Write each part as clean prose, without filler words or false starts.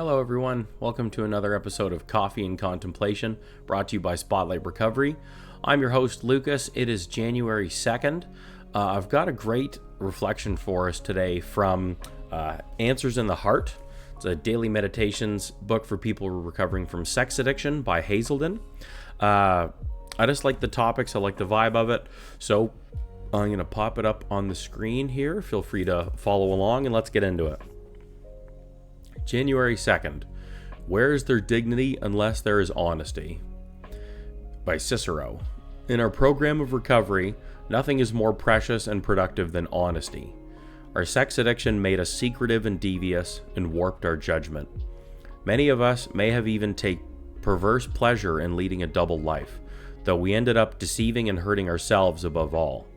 Hello, everyone. Welcome to another episode of Coffee and Contemplation, brought to you by Spotlight Recovery. I'm your host, Lucas. It is January 2nd. I've got a great reflection for us today from Answers in the Heart. It's a daily meditations book for people who are recovering from sex addiction by Hazelden. I just like the topics. I like the vibe of it. So I'm going to pop it up on the screen here. Feel free to follow along and let's get into it. January 2nd. Where is there dignity unless there is honesty? By Cicero. In our program of recovery, nothing is more precious and productive than honesty. Our sex addiction made us secretive and devious and warped our judgment. Many of us may have even taken perverse pleasure in leading a double life, though we ended up deceiving and hurting ourselves above all.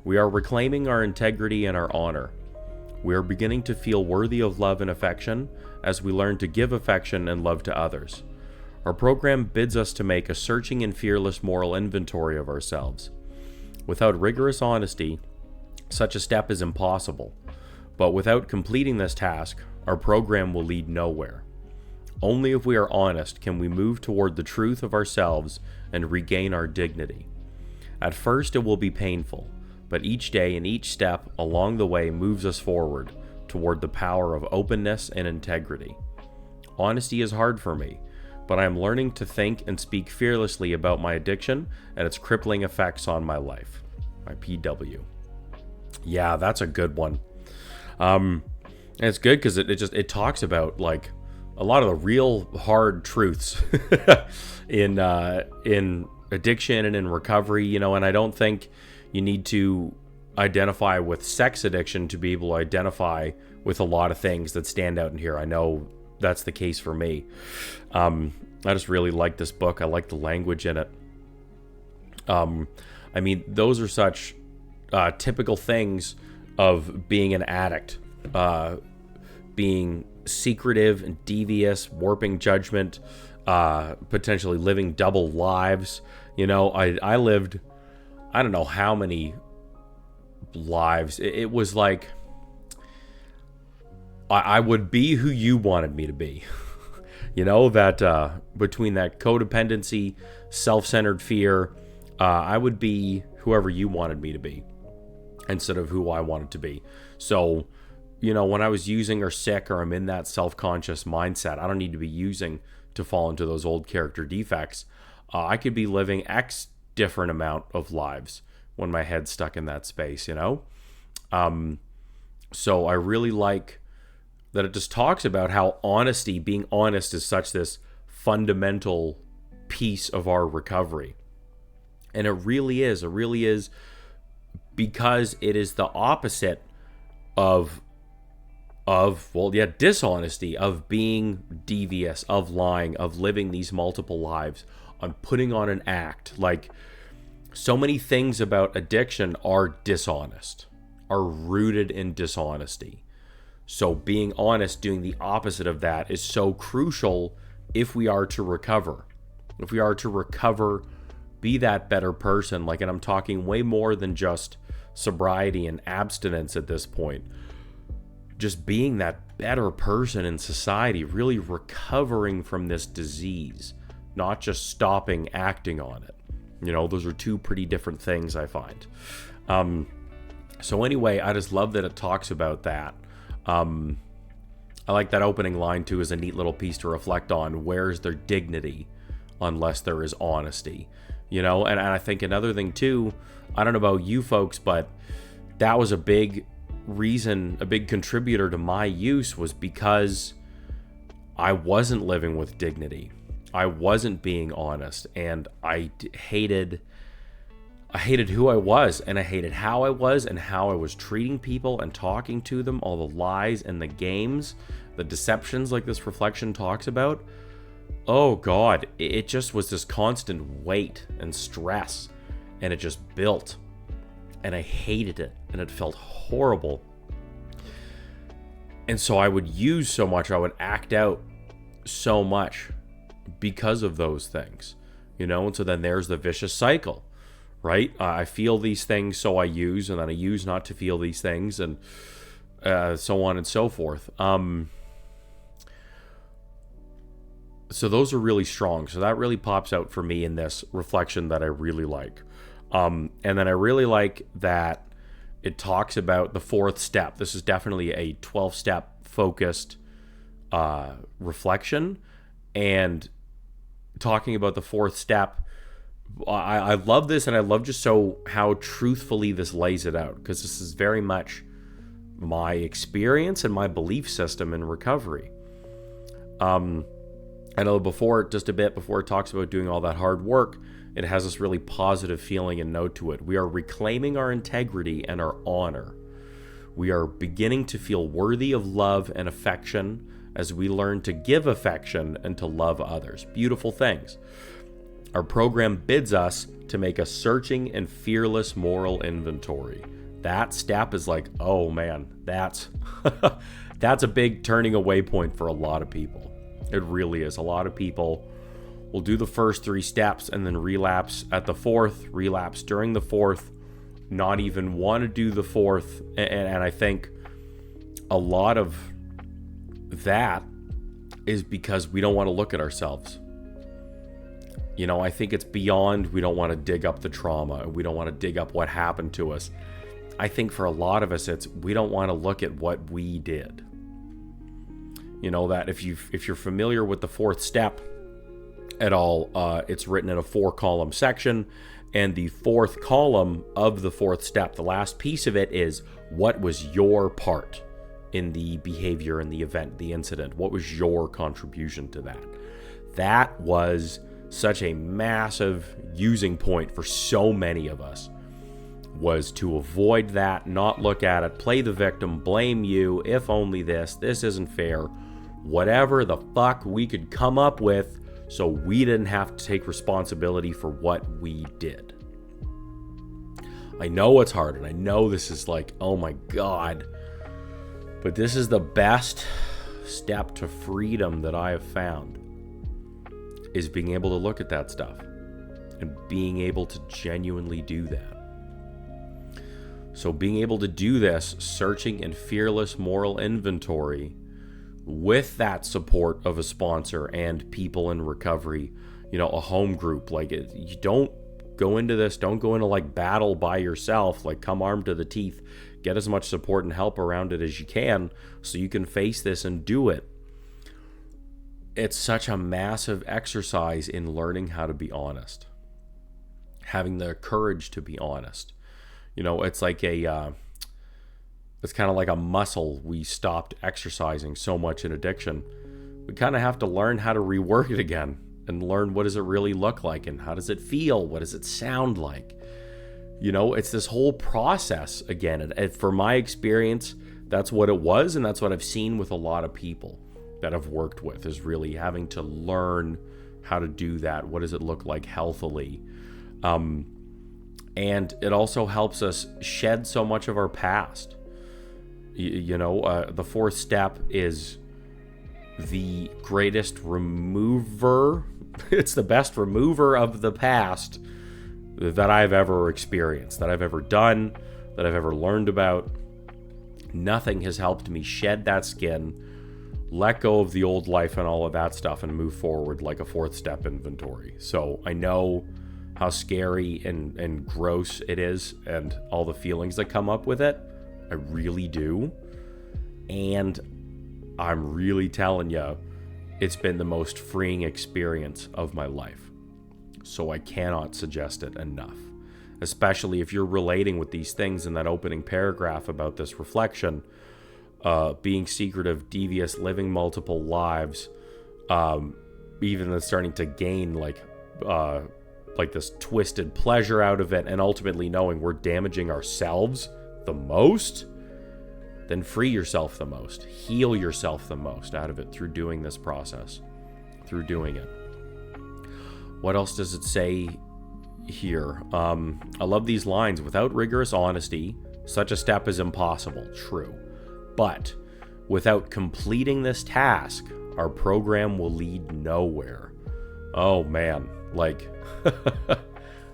We are reclaiming our integrity and our honor. We are beginning to feel worthy of love and affection as we learn to give affection and love to others. Our program bids us to make a searching and fearless moral inventory of ourselves. Without rigorous honesty, such a step is impossible. But without completing this task, our program will lead nowhere. Only if we are honest can we move toward the truth of ourselves and regain our dignity. At first, it will be painful. But each day and each step along the way moves us forward toward the power of openness and integrity. Honesty is hard for me, but I am learning to think and speak fearlessly about my addiction and its crippling effects on my life. My PW. Yeah, that's a good one. And it's good because it talks about like a lot of the real hard truths in addiction and in recovery, and I don't think you need to identify with sex addiction to be able to identify with a lot of things that stand out in here. I know that's the case for me. I just really like this book. I like the language in it. Those are such typical things of being an addict, being secretive and devious, warping judgment, potentially living double lives. I lived, I don't know how many lives. It was like I would be who you wanted me to be. That between that codependency, self-centered fear, I would be whoever you wanted me to be instead of who I wanted to be. So, when I was using or sick or I'm in that self-conscious mindset, I don't need to be using to fall into those old character defects. I could be living X different amount of lives when my head's stuck in that space, So I really like that it just talks about how honesty, being honest, is such this fundamental piece of our recovery. And it really is because it is the opposite of dishonesty, of being devious, of lying, of living these multiple lives, on putting on an act. Like, so many things about addiction are dishonest, are rooted in dishonesty. So being honest, doing the opposite of that, is so crucial if we are to recover. If we are to recover, be that better person. And I'm talking way more than just sobriety and abstinence at this point. Just being that better person in society, really recovering from this disease, not just stopping acting on it. Those are two pretty different things, I find. So anyway, I just love that it talks about that. I like that opening line too, as a neat little piece to reflect on. Where is there dignity unless there is honesty? And I think another thing too, I don't know about you folks, but that was a big reason, a big contributor to my use, was because I wasn't living with dignity. I wasn't being honest, and I hated who I was, and I hated how I was and how I was treating people and talking to them, all the lies and the games, the deceptions like this reflection talks about. Oh God, it just was this constant weight and stress, and it just built, and I hated it, and it felt horrible. And so I would use so much, I would act out so much because of those things, and so then there's the vicious cycle, right? I feel these things, so I use, and then I use not to feel these things, and so on and so forth. So those are really strong. So that really pops out for me in this reflection that I really like. And then I really like that it talks about the fourth step. This is definitely a 12-step focused reflection. And talking about the fourth step, I love this, and I love just so how truthfully this lays it out, because this is very much my experience and my belief system in recovery. I know just a bit before it talks about doing all that hard work, it has this really positive feeling and note to it. We are reclaiming our integrity and our honor. We are beginning to feel worthy of love and affection as we learn to give affection and to love others. Beautiful things. Our program bids us to make a searching and fearless moral inventory. That step is like, oh man, that's a big turning away point for a lot of people. It really is. A lot of people will do the first 3 steps and then relapse at the 4th, relapse during the 4th, not even want to do the 4th. And I think a lot of that is because we don't want to look at ourselves. You know, I think it's beyond we don't want to dig up the trauma. We don't want to dig up what happened to us. I think for a lot of us, it's we don't want to look at what we did. You know, that if you're familiar with the 4th step at all, it's written in a 4-column section, and the 4th column of the 4th step, the last piece of it is what was your part in the behavior, in the event, the incident? What was your contribution to that? That was such a massive using point for so many of us, was to avoid that, not look at it, play the victim, blame you, if only this isn't fair, whatever the fuck we could come up with, so we didn't have to take responsibility for what we did. I know it's hard, and I know this is like, oh my God, but this is the best step to freedom that I have found, is being able to look at that stuff and being able to genuinely do that. So being able to do this searching and fearless moral inventory with that support of a sponsor and people in recovery, you know, a home group, like you don't go into like battle by yourself, like come armed to the teeth, get as much support and help around it as you can so you can face this and do it. It's such a massive exercise in learning how to be honest, having the courage to be honest. You know, it's like it's kind of like a muscle we stopped exercising so much in addiction. We kind of have to learn how to rework it again and learn what does it really look like and how does it feel? What does it sound like? You know, it's this whole process again. And for my experience, that's what it was. And that's what I've seen with a lot of people that I've worked with, is really having to learn how to do that. What does it look like healthily? And it also helps us shed so much of our past. You know, the 4th step is the greatest remover. It's the best remover of the past that I've ever experienced, that I've ever done, that I've ever learned about. Nothing has helped me shed that skin, let go of the old life and all of that stuff, and move forward like a 4th step inventory. So I know how scary and gross it is and all the feelings that come up with it. I really do. And I'm really telling you, it's been the most freeing experience of my life. So I cannot suggest it enough. Especially if you're relating with these things in that opening paragraph about this reflection, being secretive, devious, living multiple lives, even then starting to gain like this twisted pleasure out of it, and ultimately knowing we're damaging ourselves the most, then free yourself the most, heal yourself the most out of it through doing this process, through doing it. What else does it say here? I love these lines. Without rigorous honesty, such a step is impossible. True. But without completing this task, our program will lead nowhere. Oh man, like,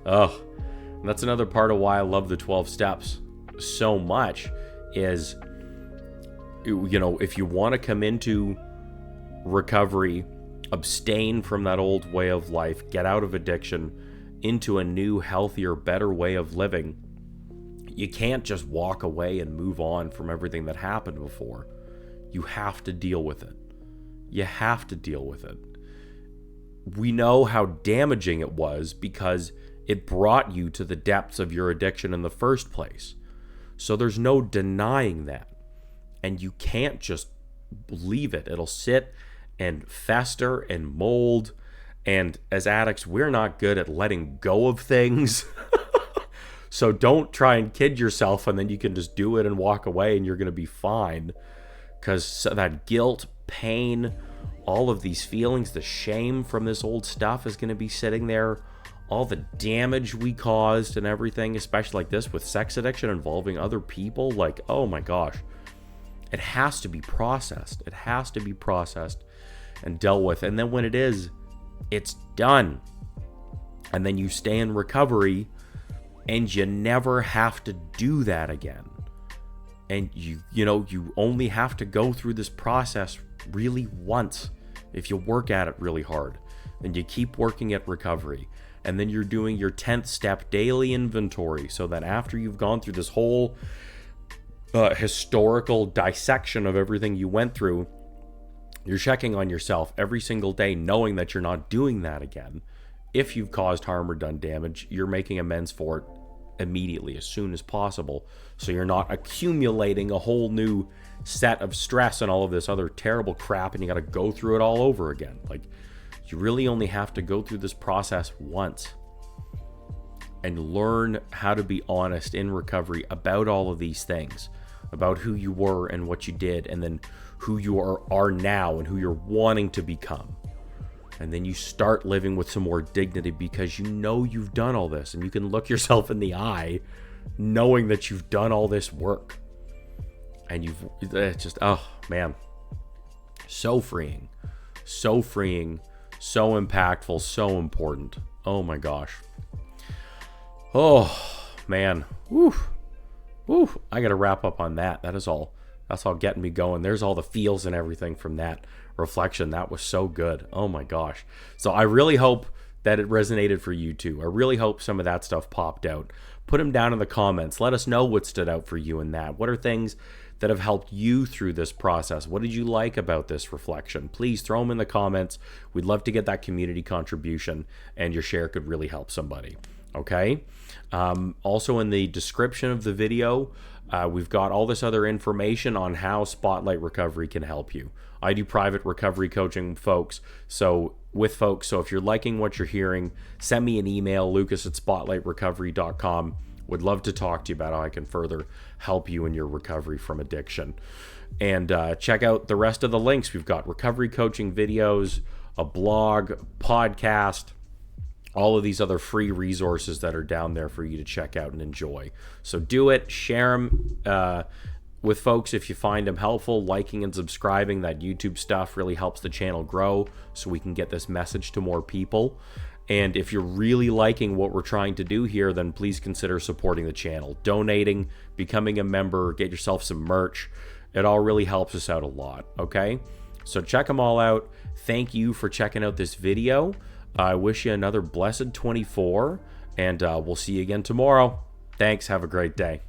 oh, that's another part of why I love the 12 steps so much is, you know, if you want to come into recovery abstain from that old way of life, get out of addiction into a new, healthier, better way of living, you can't just walk away and move on from everything that happened before. You have to deal with it. You have to deal with it. We know how damaging it was because it brought you to the depths of your addiction in the first place. So there's no denying that. And you can't just leave it. It'll sit and fester and mold. And as addicts, we're not good at letting go of things. So don't try and kid yourself and then you can just do it and walk away and you're going to be fine. Because that guilt, pain, all of these feelings, the shame from this old stuff is going to be sitting there. All the damage we caused and everything, especially like this with sex addiction involving other people. Like, oh my gosh. It has to be processed. It has to be processed and dealt with. And then when it is, it's done. And then you stay in recovery and you never have to do that again. And you only have to go through this process really once if you work at it really hard. And you keep working at recovery. And then you're doing your 10th step daily inventory so that after you've gone through this whole historical dissection of everything you went through, you're checking on yourself every single day, knowing that you're not doing that again. If you've caused harm or done damage, you're making amends for it immediately, as soon as possible. So you're not accumulating a whole new set of stress and all of this other terrible crap, and you got to go through it all over again. Like, you really only have to go through this process once and learn how to be honest in recovery about all of these things, about who you were and what you did, and then who you are now and who you're wanting to become. And then you start living with some more dignity because you know you've done all this, and you can look yourself in the eye knowing that you've done all this work. And it's just, oh man, so freeing, so impactful, so important. Oh my gosh. Oh man. Woo. I got to wrap up on that. That's all getting me going. There's all the feels and everything from that reflection. That was so good. Oh my gosh. So I really hope that it resonated for you too. I really hope some of that stuff popped out. Put them down in the comments. Let us know what stood out for you in that. What are things that have helped you through this process? What did you like about this reflection? Please throw them in the comments. We'd love to get that community contribution, and your share could really help somebody. Okay. Also in the description of the video, we've got all this other information on how Spotlight Recovery can help you. I do private recovery coaching, folks. So if you're liking what you're hearing, send me an email, lucas@spotlightrecovery.com. Would love to talk to you about how I can further help you in your recovery from addiction. And check out the rest of the links. We've got recovery coaching videos, a blog, podcast, all of these other free resources that are down there for you to check out and enjoy. So do it, share them with folks if you find them helpful. Liking and subscribing, that YouTube stuff really helps the channel grow so we can get this message to more people. And if you're really liking what we're trying to do here, then please consider supporting the channel, donating, becoming a member, get yourself some merch. It all really helps us out a lot, okay? So check them all out. Thank you for checking out this video. I wish you another blessed 24, and we'll see you again tomorrow. Thanks. Have a great day.